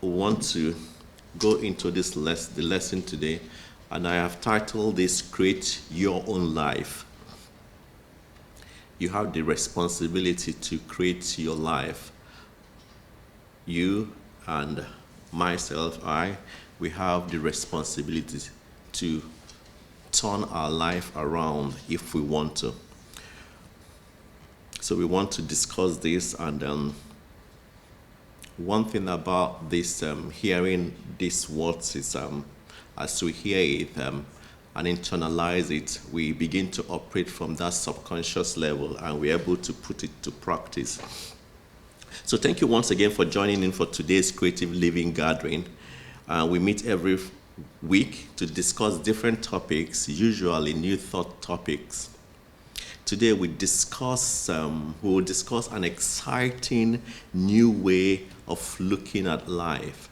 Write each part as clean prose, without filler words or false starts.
want to go into the lesson today, and I have titled this Create Your Own Life. You have the responsibility to create your life. You and myself, we have the responsibility to turn our life around if we want to. So we want to discuss this, and one thing about this, hearing these words is, as we hear it and internalize it, we begin to operate from that subconscious level, and we're able to put it to practice. So thank you once again for joining in for today's Creative Living Gathering. We meet every week to discuss different topics, usually new thought topics. Today we will discuss an exciting new way of looking at life.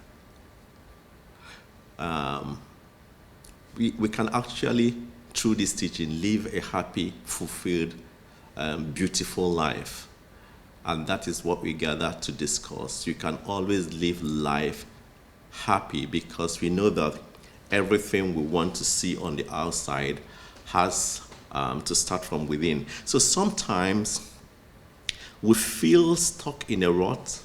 We can actually, through this teaching, live a happy, fulfilled, beautiful life. And that is what we gather to discuss. You can always live life happy because we know that everything we want to see on the outside has to start from within. So sometimes we feel stuck in a rut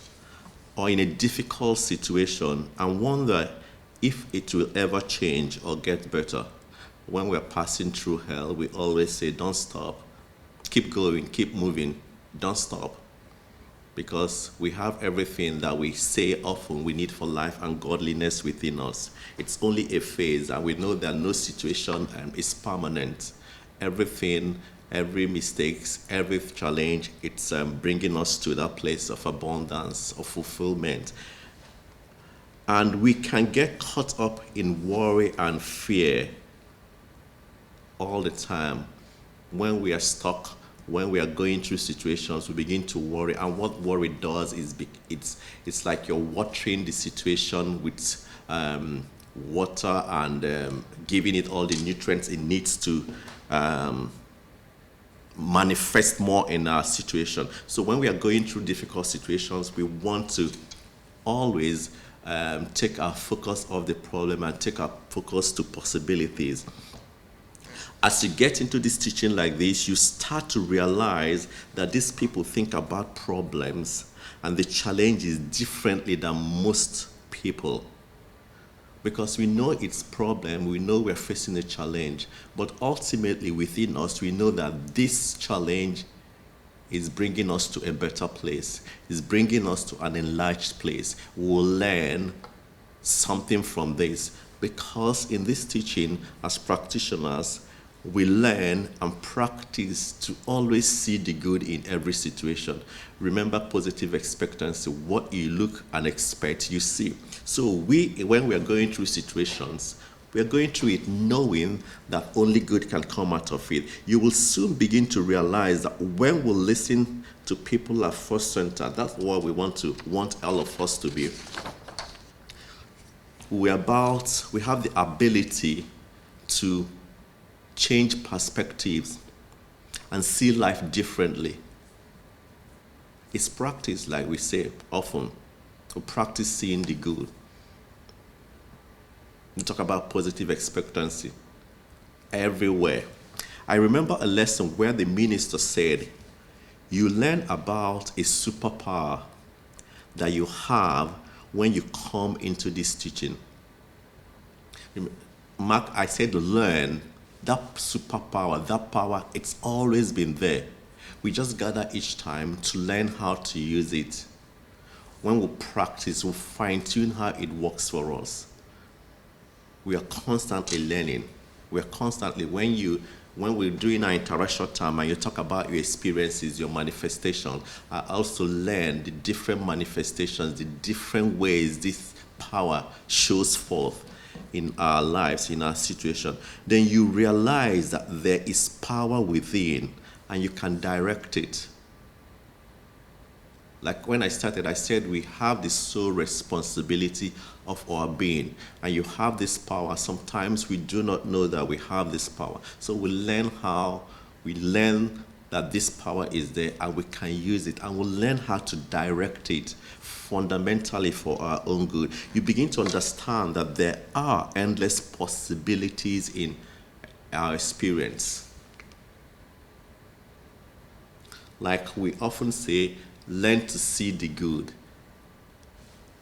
or in a difficult situation and wonder if it will ever change or get better. When we're passing through hell, we always say, don't stop. Keep going, keep moving, don't stop. Because we have everything that we say often we need for life and godliness within us. It's only a phase, and we know that no situation is permanent. Everything, every mistake, every challenge, it's bringing us to that place of abundance, of fulfillment. And we can get caught up in worry and fear all the time. When we are stuck, when we are going through situations, we begin to worry. And what worry does is it's like you're watering the situation with water and giving it all the nutrients it needs to manifest more in our situation. So when we are going through difficult situations, we want to always take our focus off the problem and take our focus to possibilities. As you get into this teaching like this, you start to realize that these people think about problems and the challenges differently than most people. Because we know it's a problem, we know we're facing a challenge, but ultimately within us, we know that this challenge is bringing us to a better place, is bringing us to an enlarged place. We'll learn something from this, because in this teaching, as practitioners, we learn and practice to always see the good in every situation. Remember positive expectancy. What you look and expect, you see. So when we are going through situations, we are going through it knowing that only good can come out of it. You will soon begin to realize that when we listen to people at first center, that's what we want all of us to be. We have the ability to change perspectives and see life differently. It's practice, like we say often, to practice seeing the good. We talk about positive expectancy everywhere. I remember a lesson where the minister said, you learn about a superpower that you have when you come into this teaching. Mark, I said learn. That superpower, that power, it's always been there. We just gather each time to learn how to use it. When we practice, we fine-tune how it works for us. We are constantly learning. We are constantly, when we're doing our interaction time and you talk about your experiences, your manifestation, I also learn the different manifestations, the different ways this power shows forth in our lives, in our situation. Then you realize that there is power within and you can direct it. Like when I started, I said we have the sole responsibility of our being, and you have this power. Sometimes we do not know that we have this power. So we learn that this power is there and we can use it, and we'll learn how to direct it fundamentally for our own good. You begin to understand that there are endless possibilities in our experience. Like we often say, learn to see the good.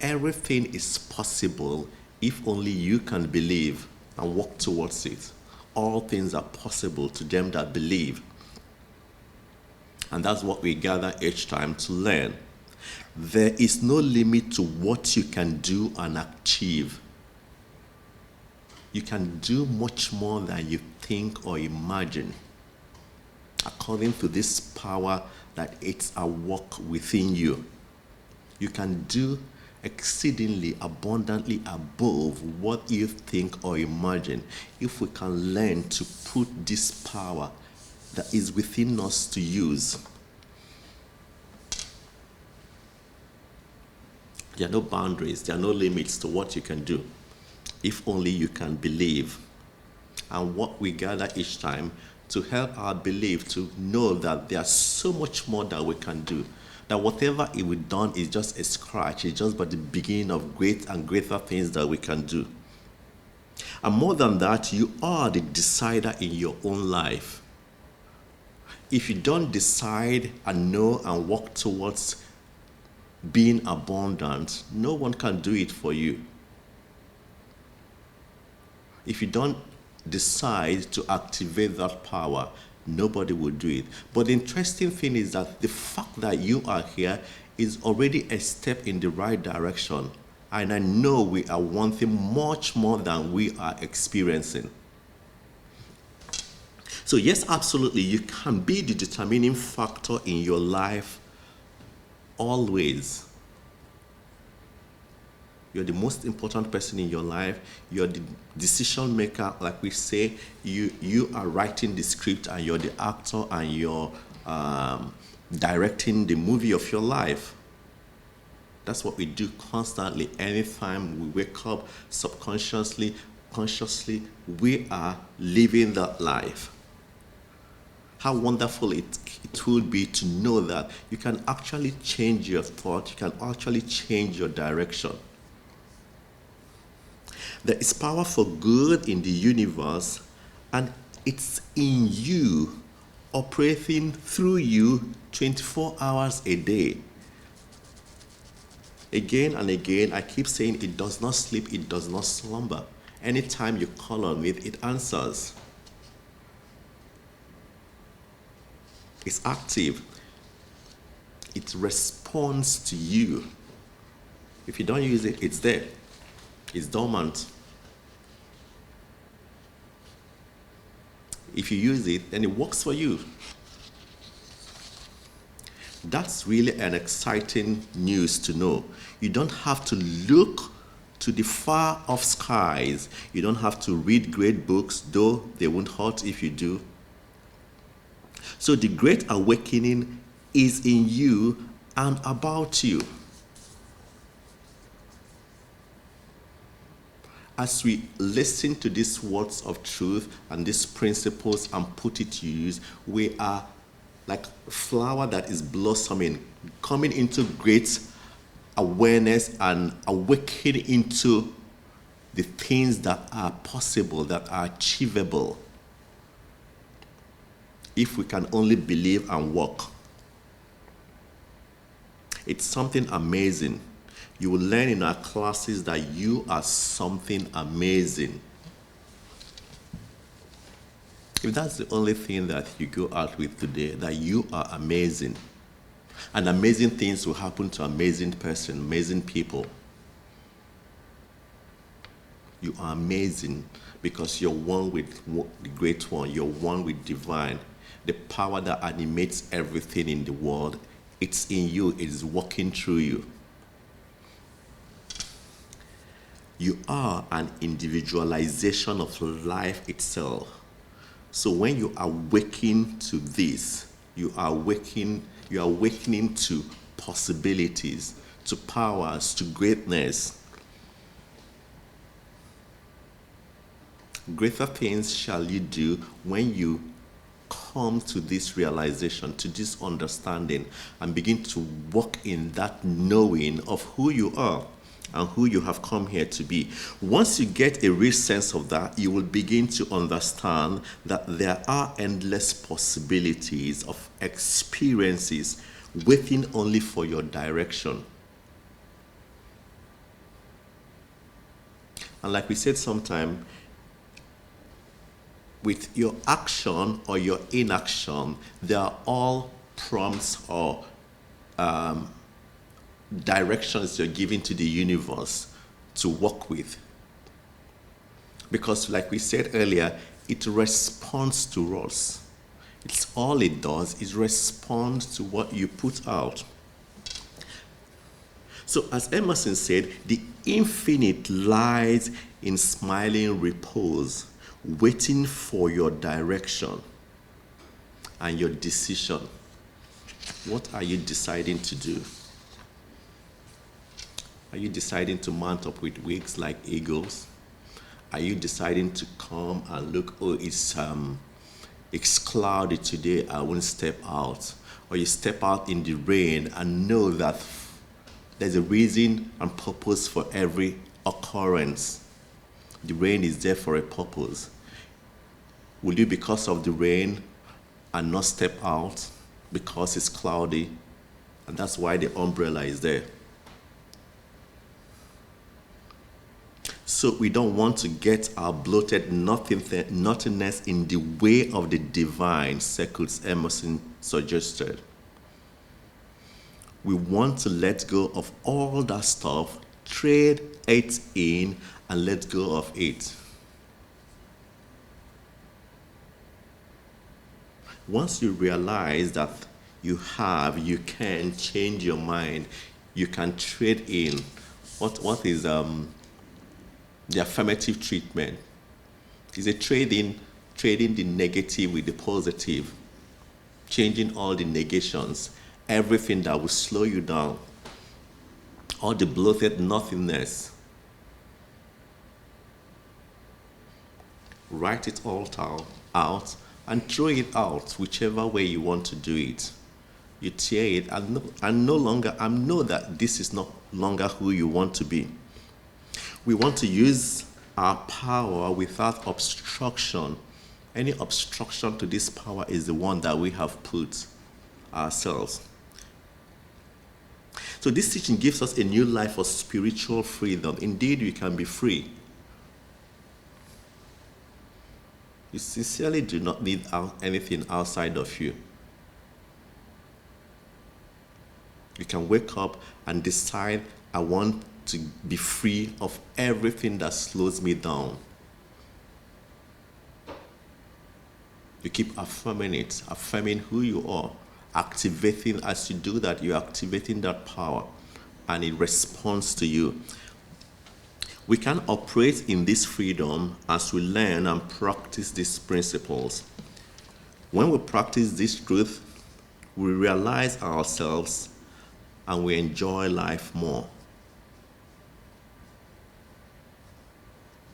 Everything is possible if only you can believe and walk towards it. All things are possible to them that believe. And that's what we gather each time to learn. There is no limit to what you can do and achieve. You can do much more than you think or imagine, according to this power that it's at work within you. You can do exceedingly abundantly above what you think or imagine if we can learn to put this power that is within us to use. There are no boundaries, there are no limits to what you can do, if only you can believe. And what we gather each time to help our belief to know that there's so much more that we can do. That whatever we've done is just a scratch, it's just but the beginning of great and greater things that we can do. And more than that, you are the decider in your own life. If you don't decide and know and walk towards being abundant, no one can do it for you. If you don't decide to activate that power, nobody will do it. But the interesting thing is that the fact that you are here is already a step in the right direction. And I know we are wanting much more than we are experiencing. So yes, absolutely, you can be the determining factor in your life always. You're the most important person in your life. You're the decision maker. Like we say, you are writing the script and you're the actor and you're directing the movie of your life. That's what we do constantly. Anytime we wake up, subconsciously, consciously, we are living that life. How wonderful it would be to know that you can actually change your thought, you can actually change your direction. There is power for good in the universe, and it's in you, operating through you 24 hours a day. Again and again, I keep saying it does not sleep, it does not slumber. Anytime you call on it, it answers. It's active. It responds to you. If you don't use it, it's there. It's dormant. If you use it, then it works for you. That's really an exciting news to know. You don't have to look to the far off skies. You don't have to read great books, though they won't hurt if you do. So the great awakening is in you and about you. As we listen to these words of truth and these principles and put it to use, we are like a flower that is blossoming, coming into great awareness and awakening into the things that are possible, that are achievable, if we can only believe and walk. It's something amazing. You will learn in our classes that you are something amazing. If that's the only thing that you go out with today, that you are amazing, and amazing things will happen to amazing person, amazing people. You are amazing because you're one with the great one. You're one with divine. The power that animates everything in the world, it's in you. It is working through you. You are an individualization of life itself. So when you awaken to this, you are awakening to possibilities, to powers, to greatness. Greater things shall you do when you come to this realization, to this understanding, and begin to walk in that knowing of who you are and who you have come here to be. Once you get a real sense of that, you will begin to understand that there are endless possibilities of experiences waiting only for your direction. And like we said sometime, with your action or your inaction, they are all prompts or directions you're giving to the universe to work with. Because like we said earlier, it responds to us. It's all it does is respond to what you put out. So as Emerson said, the infinite lies in smiling repose, waiting for your direction and your decision. What are you deciding to do? Are you deciding to mount up with wings like eagles? Are you deciding to come and look, oh, it's cloudy today, I won't step out? Or you step out in the rain and know that there's a reason and purpose for every occurrence. The rain is there for a purpose. Will you, because of the rain, and not step out because it's cloudy? And that's why the umbrella is there. So we don't want to get our bloated nothingness in the way of the divine, circles Emerson suggested. We want to let go of all that stuff, trade it in, and let go of it. Once you realize that you can change your mind, you can trade in. What is the affirmative treatment? Is a trading the negative with the positive, changing all the negations, everything that will slow you down, all the bloated nothingness. Write it all out and throw it out, whichever way you want to do it. You tear it and know that this is no longer who you want to be. We want to use our power without obstruction. Any obstruction to this power is the one that we have put ourselves. So this teaching gives us a new life of spiritual freedom. Indeed, we can be free. You sincerely do not need anything outside of you. You can wake up and decide, I want to be free of everything that slows me down. You keep affirming it, affirming who you are, activating. As you do that, you're activating that power, and it responds to you. We can operate in this freedom as we learn and practice these principles. When we practice this truth, we realize ourselves and we enjoy life more.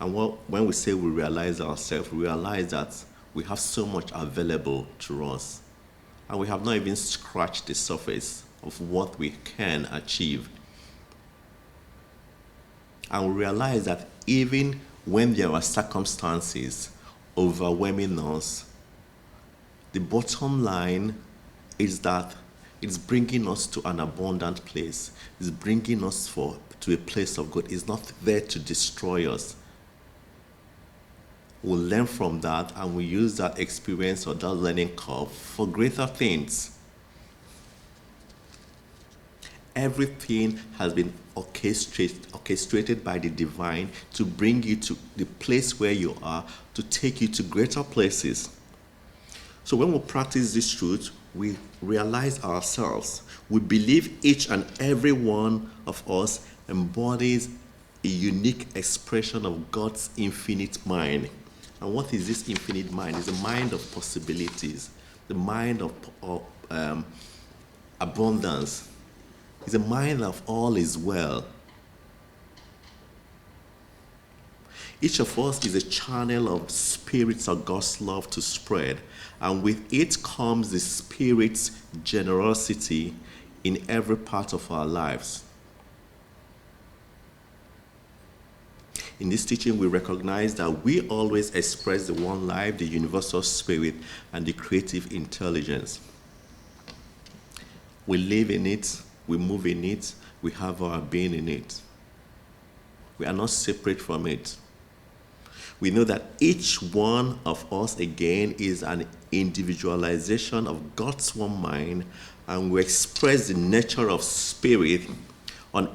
And when we say we realize ourselves, we realize that we have so much available to us. And we have not even scratched the surface of what we can achieve. And we realize that even when there are circumstances overwhelming us, the bottom line is that it's bringing us to an abundant place. It's bringing us to a place of good. It's not there to destroy us. We'll learn from that, and we use that experience or that learning curve for greater things. Everything has been orchestrated by the divine to bring you to the place where you are, to take you to greater places. So when we practice this truth, we realize ourselves. We believe each and every one of us embodies a unique expression of God's infinite mind. And what is this infinite mind? It's a mind of possibilities, the mind of abundance. It's a mind of all is well. Each of us is a channel of Spirit's august love to spread, and with it comes the Spirit's generosity in every part of our lives. In this teaching, we recognize that we always express the one life, the universal spirit, and the creative intelligence. We live in it, we move in it, we have our being in it. We are not separate from it. We know that each one of us, again, is an individualization of God's one mind, and we express the nature of spirit on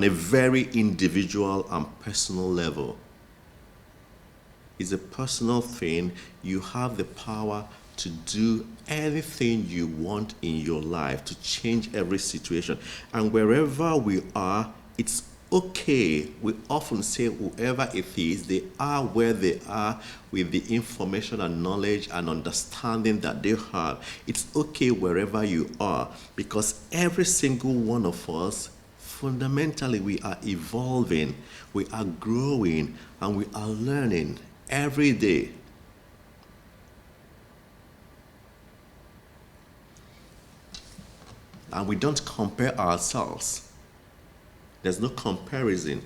a very individual and personal level. It's a personal thing. You have the power to do anything you want in your life, to change every situation. And wherever we are, it's okay. We often say whoever it is, they are where they are with the information and knowledge and understanding that they have. It's okay wherever you are, because every single one of us, fundamentally, we are evolving, we are growing, and we are learning every day. And we don't compare ourselves. There's no comparison.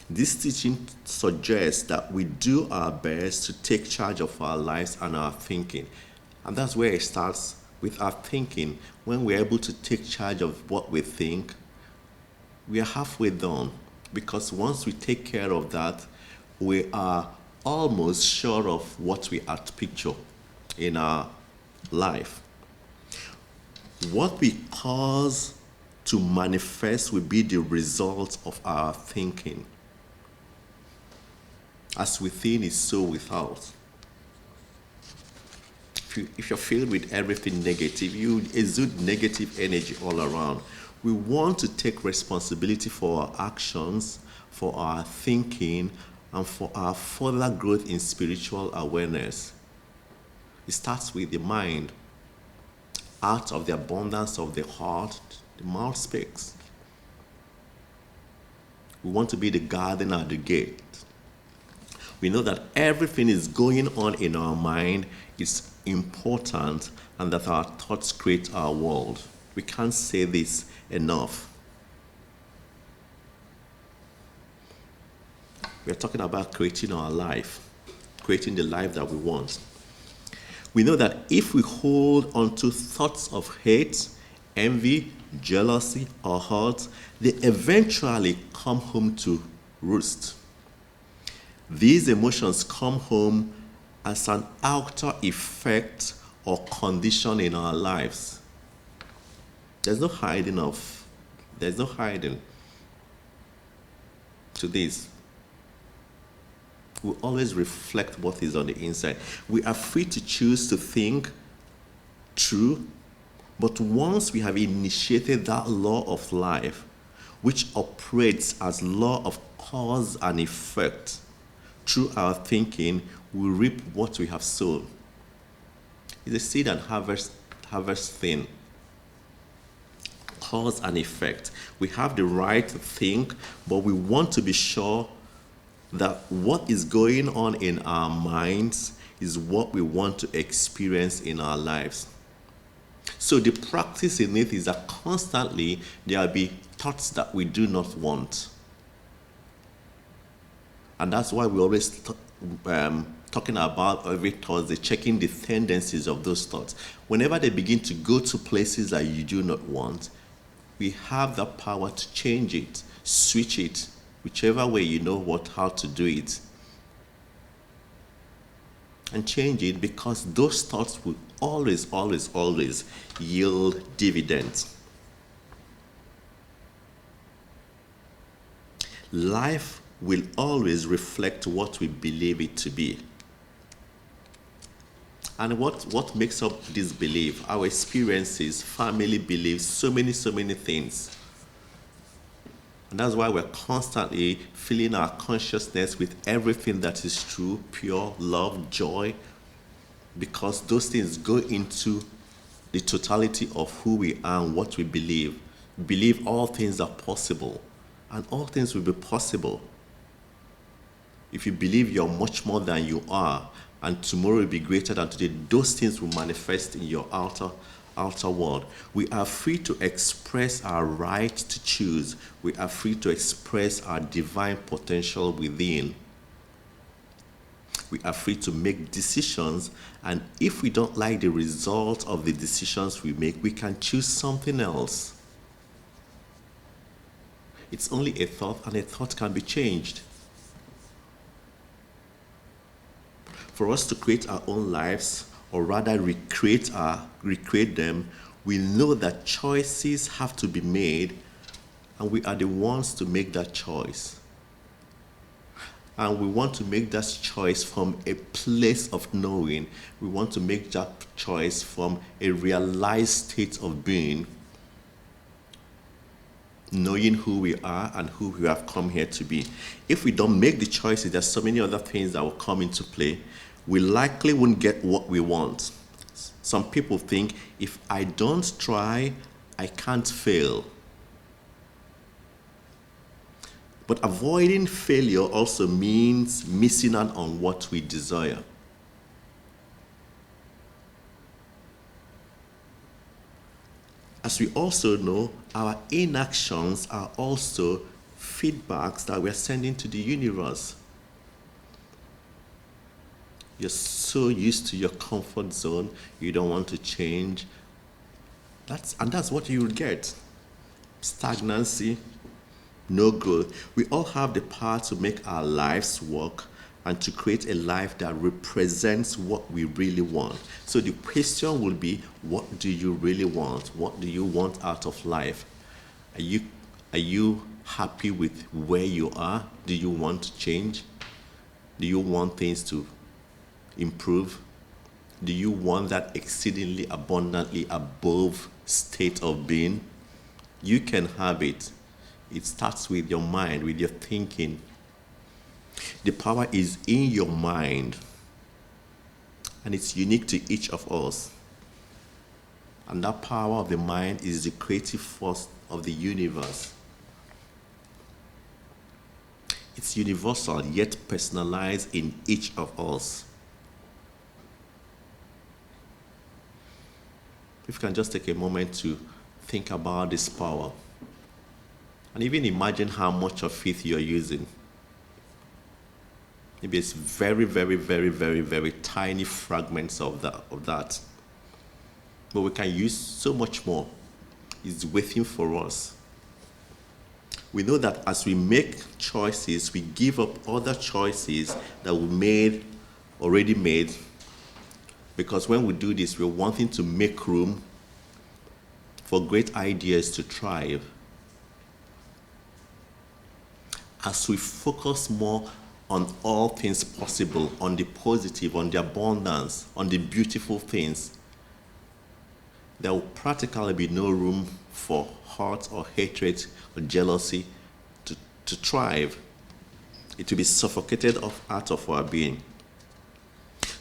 This teaching suggests that we do our best to take charge of our lives and our thinking. And that's where it starts with our thinking. When we're able to take charge of what we think, we are halfway done. Because once we take care of that, we are almost sure of what we are to picture in our life. What we cause to manifest will be the result of our thinking. As within is so without. If you're filled with everything negative, you exude negative energy all around. We want to take responsibility for our actions, for our thinking, and for our further growth in spiritual awareness. It starts with the mind. Out of the abundance of the heart, the mouth speaks. We want to be the garden at the gate. We know that everything is going on in our mind is important, and that our thoughts create our world. We can't say this enough. We're talking about creating our life, creating the life that we want. We know that if we hold onto thoughts of hate, envy, jealousy, or hurt, they eventually come home to roost. These emotions come home as an outer effect or condition in our lives. There's no hiding to this. We always reflect what is on the inside. We are free to choose to think true, but once we have initiated that law of life, which operates as law of cause and effect, through our thinking, we reap what we have sown. It's a seed and harvest thing. Cause and effect. We have the right to think, but we want to be sure that what is going on in our minds is what we want to experience in our lives. So the practice in it is that constantly there will be thoughts that we do not want. And that's why we always talking about every Thursday, checking the tendencies of those thoughts. Whenever they begin to go to places that you do not want, we have the power to change it, switch it, whichever way you know how to do it. And change it, because those thoughts will always, always, always yield dividends. Life will always reflect what we believe it to be. And what makes up this belief? Our experiences, family beliefs, so many things. And that's why we're constantly filling our consciousness with everything that is true, pure, love, joy, because those things go into the totality of who we are and what we believe. We believe all things are possible. and all things will be possible. If you believe you're much more than you are, and tomorrow will be greater than today, those things will manifest in your outer world. We are free to express our right to choose. We are free to express our divine potential within. We are free to make decisions, and if we don't like the result of the decisions we make, we can choose something else. It's only a thought, and a thought can be changed. For us to create our own lives, or rather recreate them, we know that choices have to be made, and we are the ones to make that choice. And we want to make that choice from a place of knowing. We want to make that choice from a realized state of being, knowing who we are and who we have come here to be. If we don't make the choices, there's so many other things that will come into play. We likely won't get what we want. Some people think, if I don't try, I can't fail. But avoiding failure also means missing out on what we desire. As we also know, our inactions are also feedbacks that we're sending to the universe. You're so used to your comfort zone, you don't want to change. That's what you will get. Stagnancy, no growth. We all have the power to make our lives work and to create a life that represents what we really want. So the question will be, what do you really want? What do you want out of life? Are you happy with where you are? Do you want to change? Do you want things to improve? Do you want that exceedingly abundantly above state of being? You can have it. It starts with your mind, with your thinking. The power is in your mind, and it's unique to each of us. And that power of the mind is the creative force of the universe. It's universal, yet personalized in each of us. If you can just take a moment to think about this power, and even imagine how much of it you're using. Maybe it's very, very, very, very, very tiny fragments of that. But we can use so much more. It's waiting for us. We know that as we make choices, we give up other choices that we already made. Because when we do this, we're wanting to make room for great ideas to thrive. As we focus more on all things possible, on the positive, on the abundance, on the beautiful things, there will practically be no room for hurt or hatred or jealousy to thrive. It will be suffocated out of our being.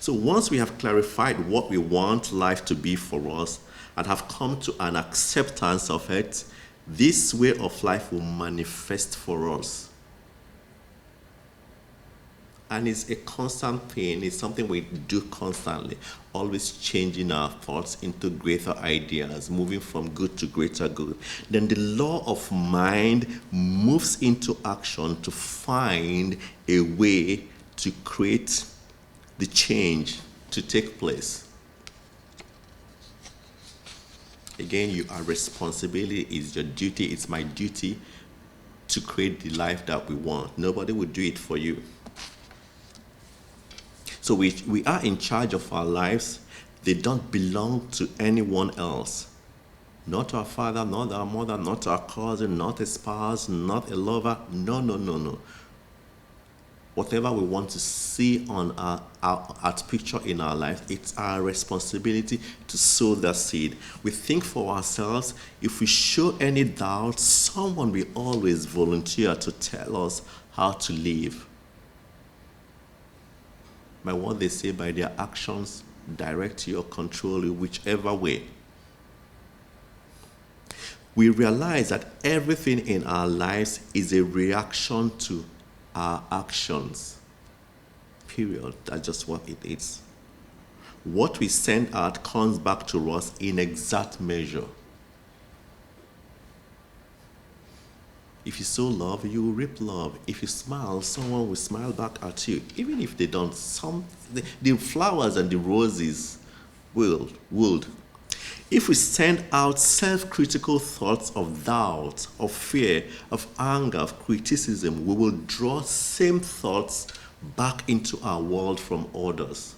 So once we have clarified what we want life to be for us and have come to an acceptance of it, this way of life will manifest for us. And it's a constant thing. It's something we do constantly, always changing our thoughts into greater ideas, moving from good to greater good. Then the law of mind moves into action to find a way to create the change to take place. Again, our responsibility is your duty. It's my duty to create the life that we want. Nobody will do it for you. So we are in charge of our lives. They don't belong to anyone else. Not our father, not our mother, not our cousin, not a spouse, not a lover. No. Whatever we want to see on our picture in our life, it's our responsibility to sow that seed. We think for ourselves. If we show any doubt, someone will always volunteer to tell us how to live. By what they say, by their actions, direct you or control you whichever way. we realize that everything in our lives is a reaction to our actions. Period. That's just what it is. What we send out comes back to us in exact measure. If you sow love, you will reap love. If you smile, someone will smile back at you. Even if they don't, the flowers and the roses would. If we send out self-critical thoughts of doubt, of fear, of anger, of criticism, we will draw same thoughts back into our world from others.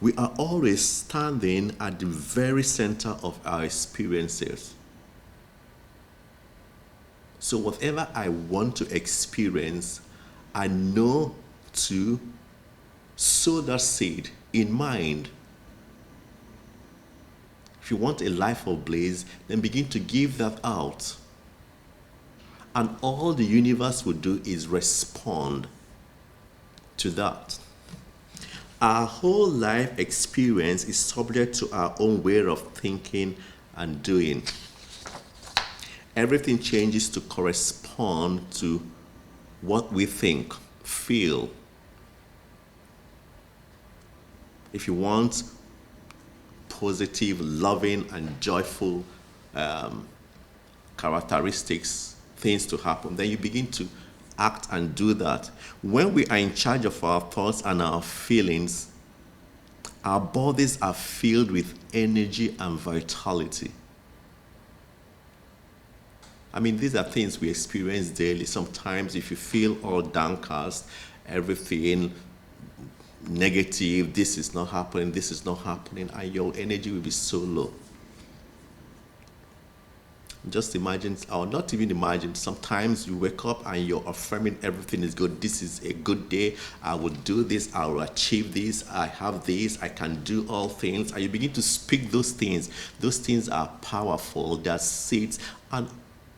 We are always standing at the very center of our experiences. So whatever I want to experience, I know to sow that seed in mind. If you want a life of blaze, then begin to give that out. And all the universe will do is respond to that. Our whole life experience is subject to our own way of thinking and doing. Everything changes to correspond to what we think, feel. If you want positive, loving, and joyful characteristics, things to happen, then you begin to act and do that. When we are in charge of our thoughts and our feelings, our bodies are filled with energy and vitality. I mean, these are things we experience daily. Sometimes if you feel all downcast, everything negative, this is not happening, and your energy will be so low. Just imagine, or not even imagine, sometimes you wake up and you're affirming everything is good. This is a good day. I will do this. I will achieve this. I have this. I can do all things. And you begin to speak those things. Those things are powerful. They're seeds. And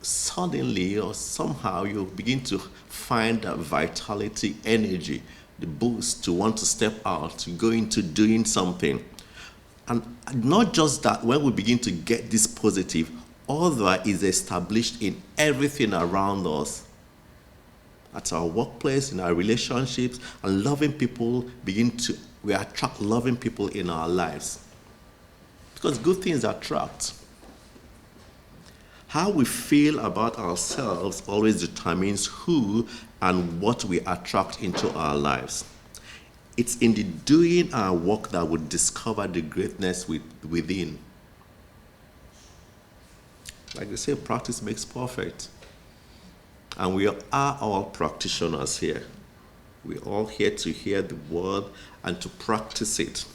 suddenly or somehow you begin to find that vitality, energy, the boost to want to step out, to go into doing something. And not just that, when we begin to get this positive, order is established in everything around us. At our workplace, in our relationships, and loving people we attract loving people in our lives. Because good things attract. How we feel about ourselves always determines who and what we attract into our lives. It's in the doing our work that we discover the greatness within. Like they say, practice makes perfect. And we are all practitioners here. We're all here to hear the word and to practice it.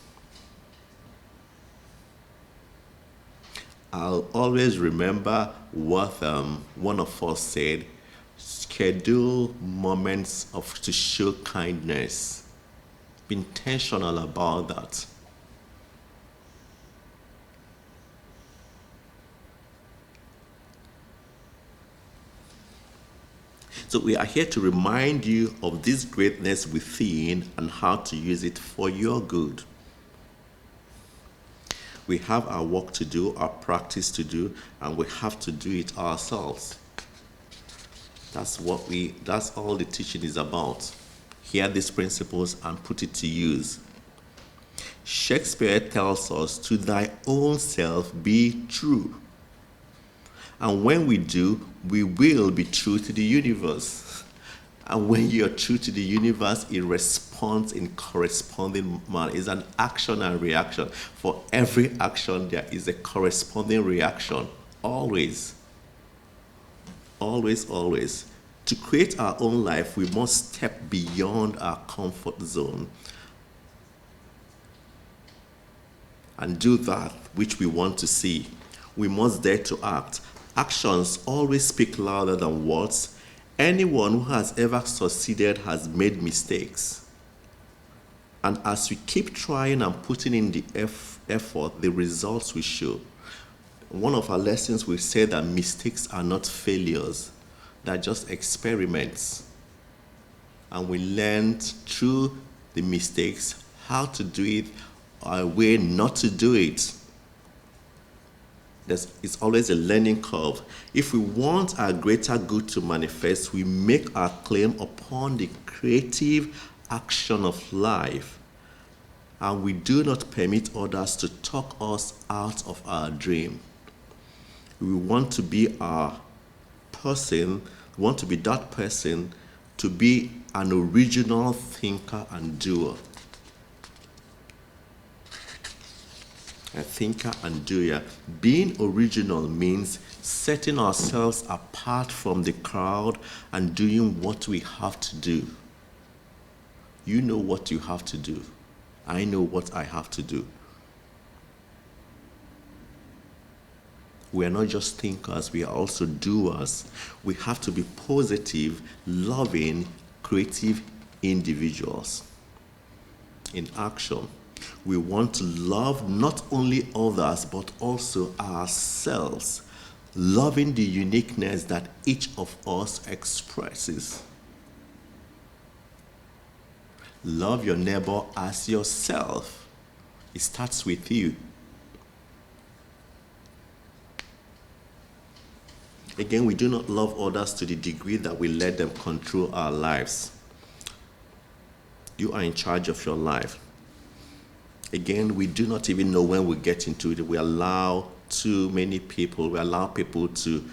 I'll always remember what one of us said: schedule moments to show kindness. Be intentional about that. So we are here to remind you of this greatness within and how to use it for your good. We have our work to do, our practice to do, and we have to do it ourselves. That's all the teaching is about. Hear these principles and put it to use. Shakespeare tells us, "To thy own self be true." And when we do, we will be true to the universe. And when you're true to the universe, it responds in corresponding manner. It's an action and reaction. For every action, there is a corresponding reaction. Always. Always, always. To create our own life, we must step beyond our comfort zone and do that which we want to see. We must dare to act. Actions always speak louder than words. Anyone who has ever succeeded has made mistakes. And as we keep trying and putting in the effort, the results will show. One of our lessons will say that mistakes are not failures. They're just experiments. And we learned through the mistakes how to do it, a way not to do it. It's always a learning curve. If we want our greater good to manifest, we make our claim upon the creative action of life, and we do not permit others to talk us out of our dream. We want to be our person, we want to be that person, to be an original thinker and doer. A thinker and doer. Being original means setting ourselves apart from the crowd and doing what we have to do. You know what you have to do. I know what I have to do. We are not just thinkers, we are also doers. We have to be positive, loving, creative individuals. In action, we want to love not only others, but also ourselves, loving the uniqueness that each of us expresses. Love your neighbor as yourself. It starts with you. Again, we do not love others to the degree that we let them control our lives. You are in charge of your life. Again, we do not even know when we get into it. We allow too many people, we allow people to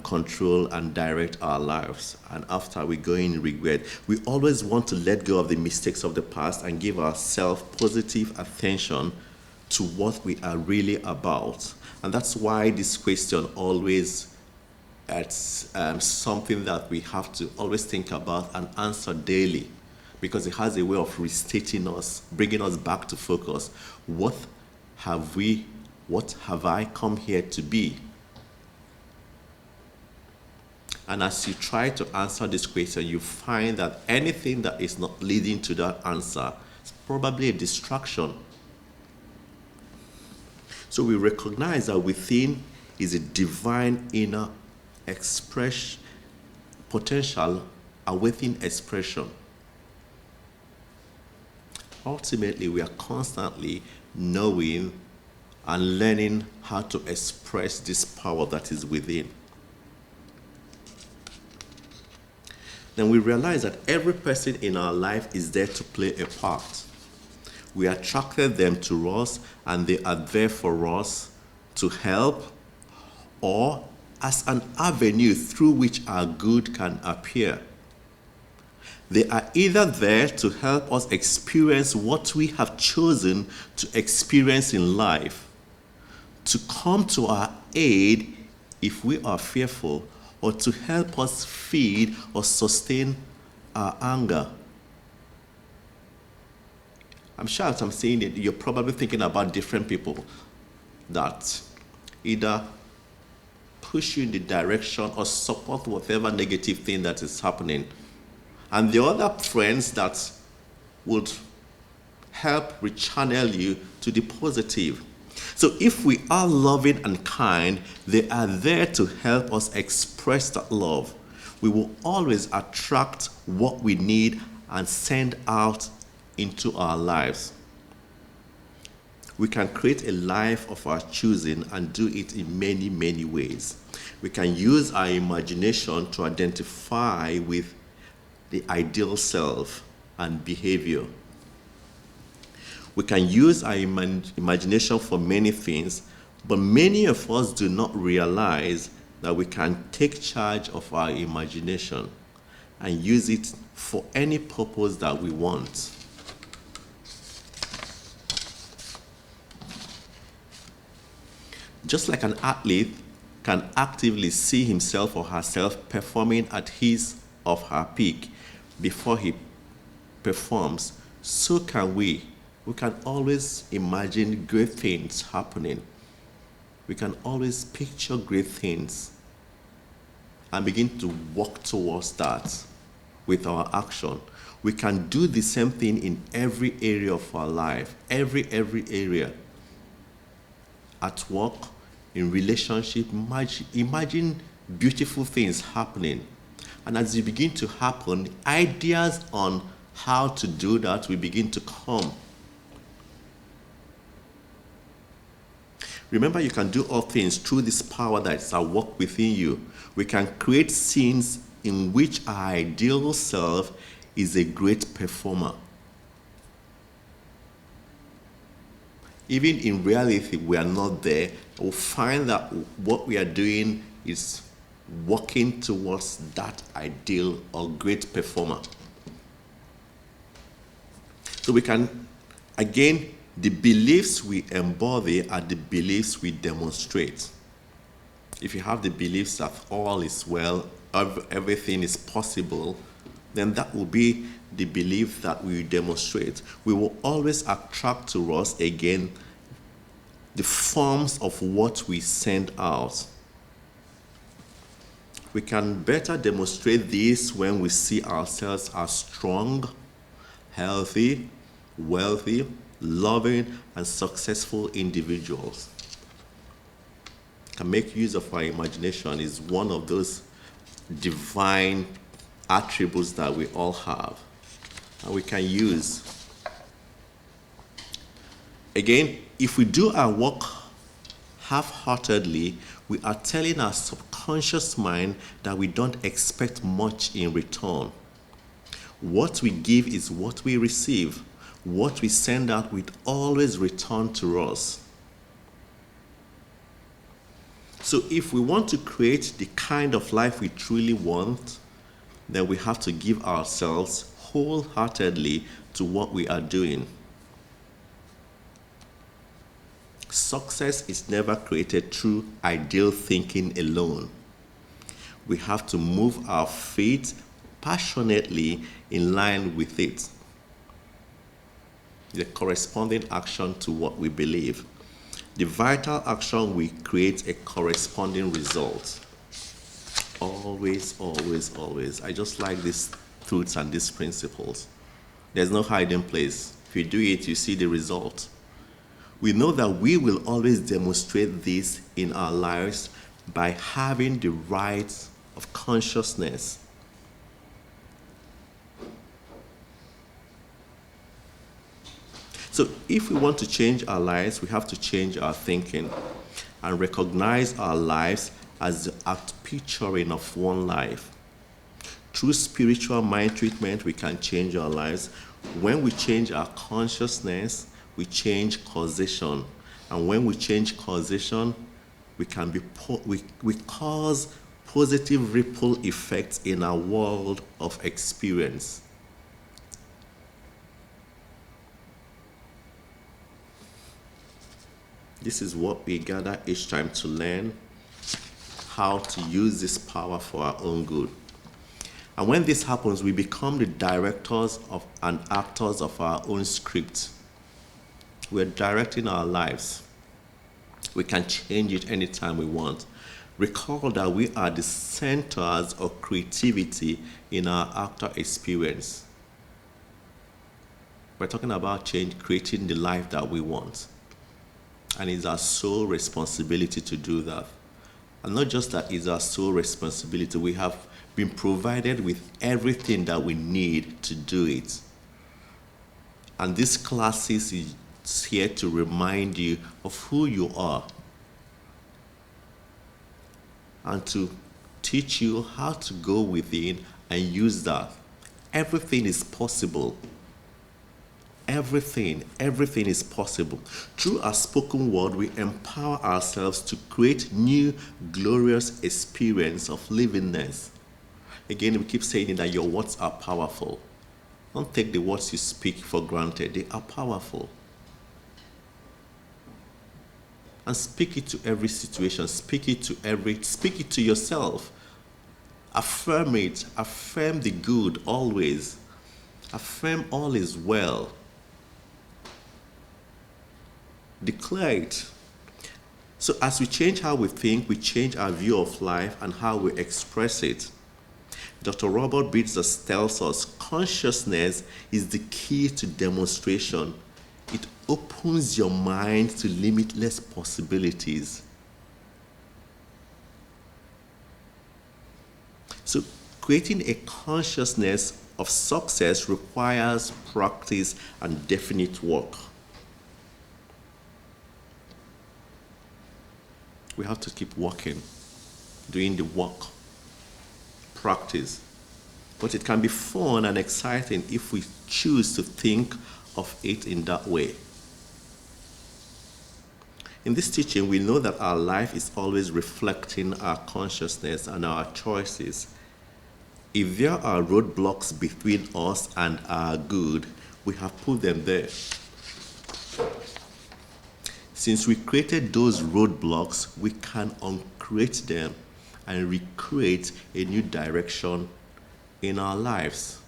control and direct our lives. And after we go in regret, we always want to let go of the mistakes of the past and give ourselves positive attention to what we are really about. And that's why this question always, it's something that we have to always think about and answer daily, because it has a way of restating us, bringing us back to focus. What have I come here to be? And as you try to answer this question, you find that anything that is not leading to that answer is probably a distraction. So we recognize that within is a divine inner potential awaiting expression. Ultimately, we are constantly knowing and learning how to express this power that is within. Then we realize that every person in our life is there to play a part. We attracted them to us, and they are there for us to help, or as an avenue through which our good can appear. They are either there to help us experience what we have chosen to experience in life, to come to our aid if we are fearful, or to help us feed or sustain our anger. I'm sure as I'm saying it, you're probably thinking about different people that either push you in the direction or support whatever negative thing that is happening. And the other friends that would help rechannel you to the positive. So if we are loving and kind, they are there to help us express that love. We will always attract what we need and send out into our lives. We can create a life of our choosing and do it in many, many ways. We can use our imagination to identify with the ideal self and behavior. We can use our imagination for many things, but many of us do not realize that we can take charge of our imagination and use it for any purpose that we want. Just like an athlete can actively see himself or herself performing at his or her peak before he performs, so can we. We can always imagine great things happening. We can always picture great things and begin to work towards that with our action. We can do the same thing in every area of our life, every area. At work, in relationship, imagine beautiful things happening. And as they begin to happen, ideas on how to do that will begin to come. Remember, you can do all things through this power that is at work within you. We can create scenes in which our ideal self is a great performer. Even in reality, we are not there. We'll find that what we are doing is working towards that ideal or great performer. So we can, again, the beliefs we embody are the beliefs we demonstrate. If you have the beliefs that all is well, everything is possible, then that will be the belief that we demonstrate. We will always attract to us, again, the forms of what we send out. We can better demonstrate this when we see ourselves as strong, healthy, wealthy, loving, and successful individuals. Can make use of our imagination is one of those divine attributes that we all have and we can use. Again, if we do our work half-heartedly, we are telling our subconscious mind that we don't expect much in return. What we give is what we receive. What we send out will always return to us. So if we want to create the kind of life we truly want, then we have to give ourselves wholeheartedly to what we are doing. Success is never created through ideal thinking alone. We have to move our feet passionately in line with it. The corresponding action to what we believe. The vital action will create a corresponding result. Always, always, always. I just like these truths and these principles. There's no hiding place. If you do it, you see the result. We know that we will always demonstrate this in our lives by having the right of consciousness. So if we want to change our lives, we have to change our thinking and recognize our lives as the outpicturing of one life. Through spiritual mind treatment, we can change our lives. When we change our consciousness, we change causation. And when we change causation, we cause positive ripple effects in our world of experience. This is what we gather each time to learn how to use this power for our own good. And when this happens, we become the directors of and actors of our own script. We're directing our lives. We can change it anytime we want. Recall that we are the centers of creativity in our actor experience. We're talking about change, creating the life that we want. And it's our sole responsibility to do that. And not just that, it's our sole responsibility. We have been provided with everything that we need to do it. And this classes is here to remind you of who you are and to teach you how to go within and use that. Everything is possible. Everything is possible. Through our spoken word, we empower ourselves to create new, glorious experience of livingness. Again, we keep saying that your words are powerful. Don't take the words you speak for granted. They are powerful. And speak it to every situation. Speak it to yourself. Affirm it. Affirm the good always. Affirm all is well. Declare it. So as we change how we think, we change our view of life and how we express it. Dr. Robert Beetz tells us consciousness is the key to demonstration. It opens your mind to limitless possibilities. So creating a consciousness of success requires practice and definite work. We have to keep working, doing the work, practice. But it can be fun and exciting if we choose to think of it in that way. In this teaching, we know that our life is always reflecting our consciousness and our choices. If there are roadblocks between us and our good, we have put them there. Since we created those roadblocks, we can uncreate them and recreate a new direction in our lives.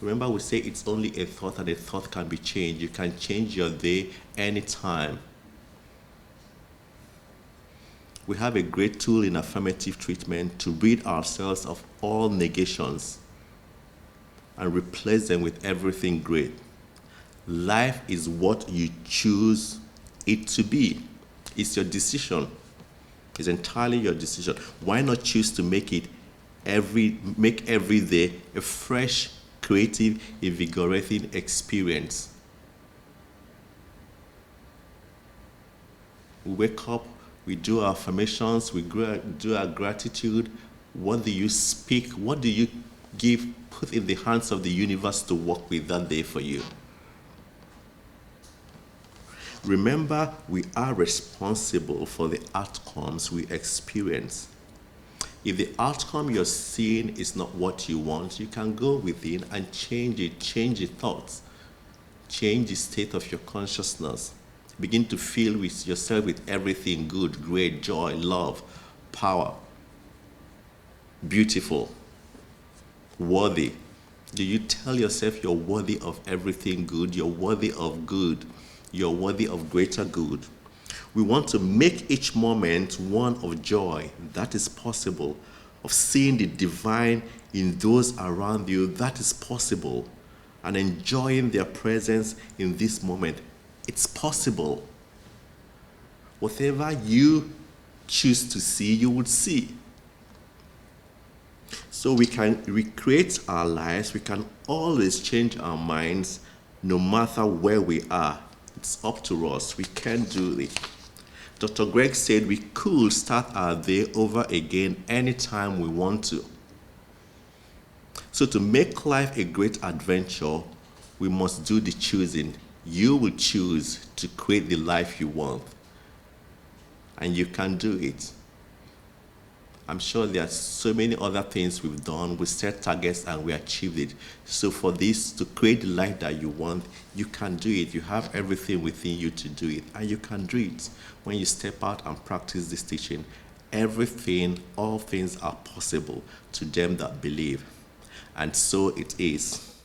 Remember, we say it's only a thought and a thought can be changed. You can change your day anytime. We have a great tool in affirmative treatment to rid ourselves of all negations and replace them with everything great. Life is what you choose it to be. It's your decision. It's entirely your decision. Why not choose to make every day a fresh, creative, invigorating experience? We wake up, we do our affirmations, we do our gratitude. What do you speak? What do you put in the hands of the universe to work with that day for you? Remember, we are responsible for the outcomes we experience. If the outcome you're seeing is not what you want, you can go within and change it, change your thoughts, change the state of your consciousness. Begin to feel with yourself with everything good, great, joy, love, power, beautiful, worthy. Do you tell yourself you're worthy of everything good? You're worthy of good. You're worthy of greater good. We want to make each moment one of joy. That is possible. Of seeing the divine in those around you. That is possible. And enjoying their presence in this moment. It's possible. Whatever you choose to see, you would see. So we can recreate our lives. We can always change our minds no matter where we are. It's up to us. We can do it. Dr. Greg said we could start our day over again anytime we want to. So to make life a great adventure, we must do the choosing. You will choose to create the life you want. And you can do it. I'm sure there are so many other things we've done. We set targets and we achieved it. So for this, to create the life that you want, you can do it. You have everything within you to do it. And you can do it. When you step out and practice this teaching, everything, all things are possible to them that believe. And so it is.